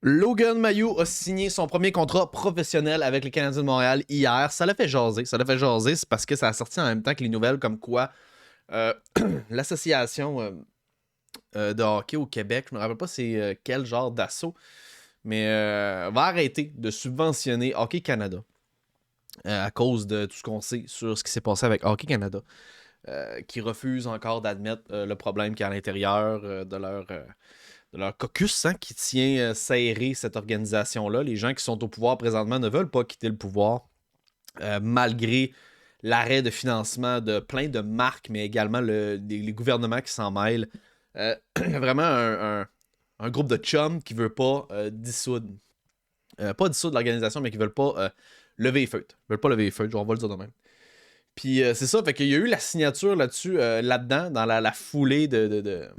Logan Mailloux a signé son premier contrat professionnel avec les Canadiens de Montréal hier. Ça l'a fait jaser. Ça l'a fait jaser, c'est parce que ça a sorti en même temps que les nouvelles comme quoi euh, l'association de hockey au Québec, je me rappelle pas c'est quel genre d'assaut, mais va arrêter de subventionner Hockey Canada à cause de tout ce qu'on sait sur ce qui s'est passé avec Hockey Canada, qui refuse encore d'admettre le problème qu'il y a à l'intérieur de leur caucus, hein, qui tient serré cette organisation-là. Les gens qui sont au pouvoir présentement ne veulent pas quitter le pouvoir, malgré l'arrêt de financement de plein de marques, mais également les gouvernements qui s'en mêlent. Vraiment un groupe de chums qui veut pas dissoudre. Pas dissoudre l'organisation, mais qui veulent pas lever les feutres. Ils veulent pas lever les feutres, on va le dire de même. Puis c'est ça, fait qu'il y a eu la signature là-dessus, là-dedans, dans la foulée de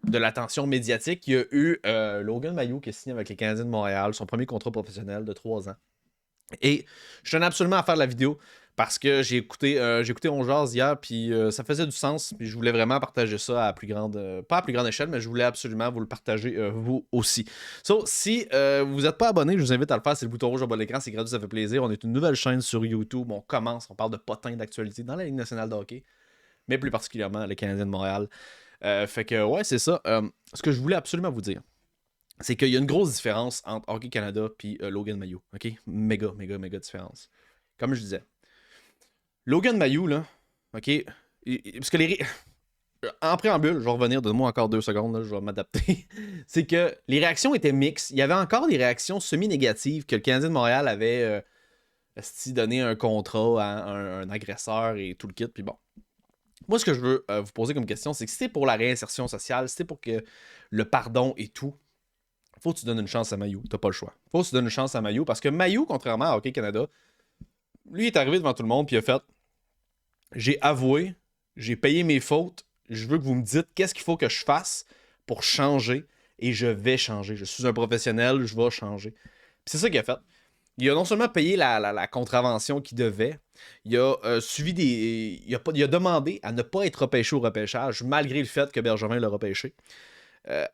l'attention médiatique. Il y a eu Logan Mailloux qui a signé avec les Canadiens de Montréal, son premier contrat professionnel de 3 ans. Et je tenais absolument à faire la vidéo parce que j'ai écouté On Jase hier, puis ça faisait du sens, puis je voulais vraiment partager ça à plus grande, pas à plus grande échelle, mais je voulais absolument vous le partager vous aussi. So, si vous n'êtes pas abonné, je vous invite à le faire, c'est le bouton rouge au bas de l'écran, c'est gratuit, ça fait plaisir. On est une nouvelle chaîne sur YouTube, on commence, on parle de potins d'actualité dans la Ligue nationale de hockey, mais plus particulièrement les Canadiens de Montréal. Fait que ouais, c'est ça. Ce que je voulais absolument vous dire, c'est qu'il y a une grosse différence entre Hockey Canada et Logan Mailloux. OK? Méga, méga, méga différence. Comme je disais, Logan Mailloux, là, OK? Parce que en préambule, je vais revenir, donne-moi encore 2 secondes, là, je vais m'adapter. C'est que les réactions étaient mixtes. Il y avait encore des réactions semi-négatives que le Canadien de Montréal avait donné un contrat à un agresseur et tout le kit, puis bon. Moi, ce que je veux vous poser comme question, c'est que si c'est pour la réinsertion sociale, si c'est pour que le pardon et tout, faut que tu donnes une chance à Mailloux. T'as pas le choix. Faut que tu donnes une chance à Mailloux parce que Mailloux, contrairement à Hockey Canada, lui est arrivé devant tout le monde puis il a fait j'ai avoué, j'ai payé mes fautes, je veux que vous me dites qu'est-ce qu'il faut que je fasse pour changer et je vais changer. Je suis un professionnel, je vais changer. Puis c'est ça qu'il a fait. Il a non seulement payé la contravention qu'il devait, il a suivi des. Il a demandé à ne pas être repêché au repêchage, malgré le fait que Bergevin l'a repêché.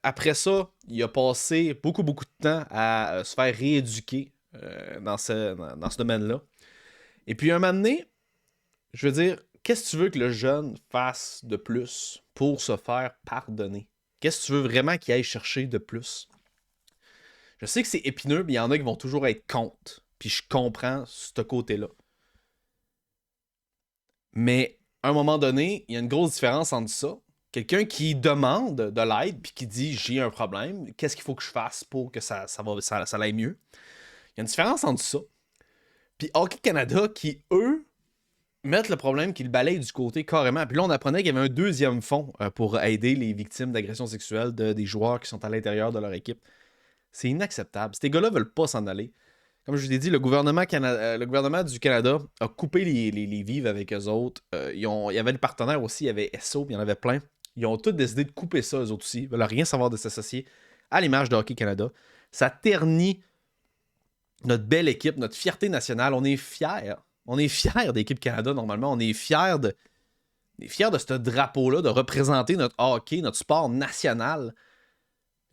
Après ça, il a passé beaucoup, beaucoup de temps à se faire rééduquer dans ce domaine-là. Et puis, un moment donné, je veux dire, qu'est-ce que tu veux que le jeune fasse de plus pour se faire pardonner? Qu'est-ce que tu veux vraiment qu'il aille chercher de plus? Je sais que c'est épineux, mais il y en a qui vont toujours être contre. Puis je comprends ce côté-là. Mais à un moment donné, il y a une grosse différence entre ça. Quelqu'un qui demande de l'aide puis qui dit j'ai un problème, qu'est-ce qu'il faut que je fasse pour que ça aille mieux? Il y a une différence entre ça. Puis Hockey Canada qui, eux, mettent le problème qu'ils balayent du côté carrément. Puis là, on apprenait qu'il y avait un deuxième fonds pour aider les victimes d'agressions sexuelles des joueurs qui sont à l'intérieur de leur équipe. C'est inacceptable. Ces gars-là veulent pas s'en aller. Comme je vous l'ai dit, le gouvernement du Canada a coupé les vivres avec eux autres. Il y avait le partenaire aussi, il y avait SO, puis il y en avait plein. Ils ont tous décidé de couper ça, eux autres aussi. Ils veulent rien savoir de s'associer à l'image de Hockey Canada. Ça ternit notre belle équipe, notre fierté nationale. On est fiers. On est fiers d'équipe Canada, normalement. On est fiers de ce drapeau-là, de représenter notre hockey, notre sport national.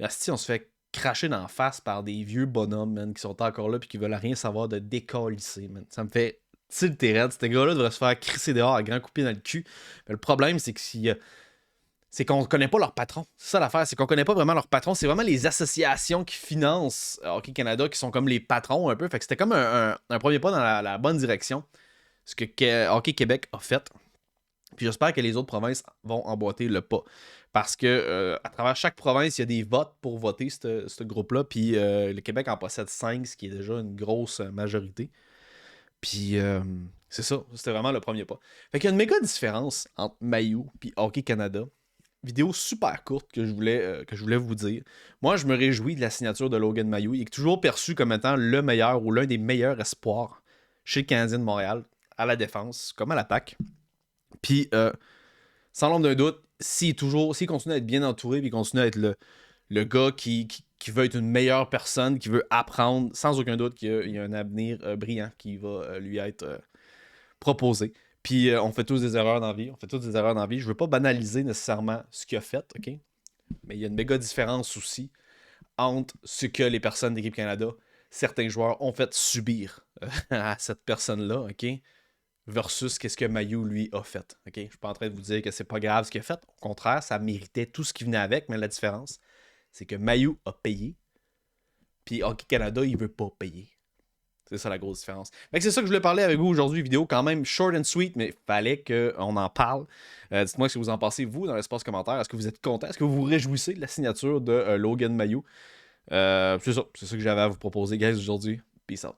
Asti, on se fait cracher d'en face par des vieux bonhommes, man, qui sont encore là puis qui veulent rien savoir de décalisser, man. Ça me fait tilter raide. Ces gars-là devraient se faire crisser dehors à grand coup de pied dans le cul. Mais le problème, c'est que c'est qu'on connaît pas leur patron. C'est ça l'affaire, c'est qu'on connaît pas vraiment leur patron. C'est vraiment les associations qui financent Hockey Canada qui sont comme les patrons un peu. Fait que c'était comme un premier pas dans la bonne direction. Ce que Hockey Québec a fait. Puis j'espère que les autres provinces vont emboîter le pas. Parce que à travers chaque province, il y a des votes pour voter ce groupe-là. Puis le Québec en possède 5, ce qui est déjà une grosse majorité. Puis c'est ça, c'était vraiment le premier pas. Fait qu'il y a une méga différence entre Mailloux et Hockey Canada. Vidéo super courte que je voulais vous dire. Moi, je me réjouis de la signature de Logan Mailloux. Il est toujours perçu comme étant le meilleur ou l'un des meilleurs espoirs chez le Canadien de Montréal, à la défense, comme à l'attaque. Puis, sans l'ombre d'un doute, s'il continue à être bien entouré, puis continue à être le gars qui veut être une meilleure personne, qui veut apprendre, sans aucun doute qu'il y a un avenir brillant qui va lui être proposé. Puis on fait tous des erreurs dans la vie. Je veux pas banaliser nécessairement ce qu'il a fait, OK? Mais il y a une méga différence aussi entre ce que les personnes d'Équipe Canada, certains joueurs, ont fait subir à cette personne-là, OK? Versus qu'est-ce que Mayu, lui, a fait. OK? Je suis pas en train de vous dire que c'est pas grave ce qu'il a fait. Au contraire, ça méritait tout ce qui venait avec, mais la différence, c'est que Mayu a payé, puis Hockey Canada, il veut pas payer. C'est ça la grosse différence. Fait que c'est ça que je voulais parler avec vous aujourd'hui, vidéo quand même short and sweet, mais il fallait qu'on en parle. Dites-moi ce que vous en pensez, vous, dans l'espace commentaire. Est-ce que vous êtes content? Est-ce que vous vous réjouissez de la signature de Logan Mayu? C'est ça que j'avais à vous proposer, guys, aujourd'hui. Peace out.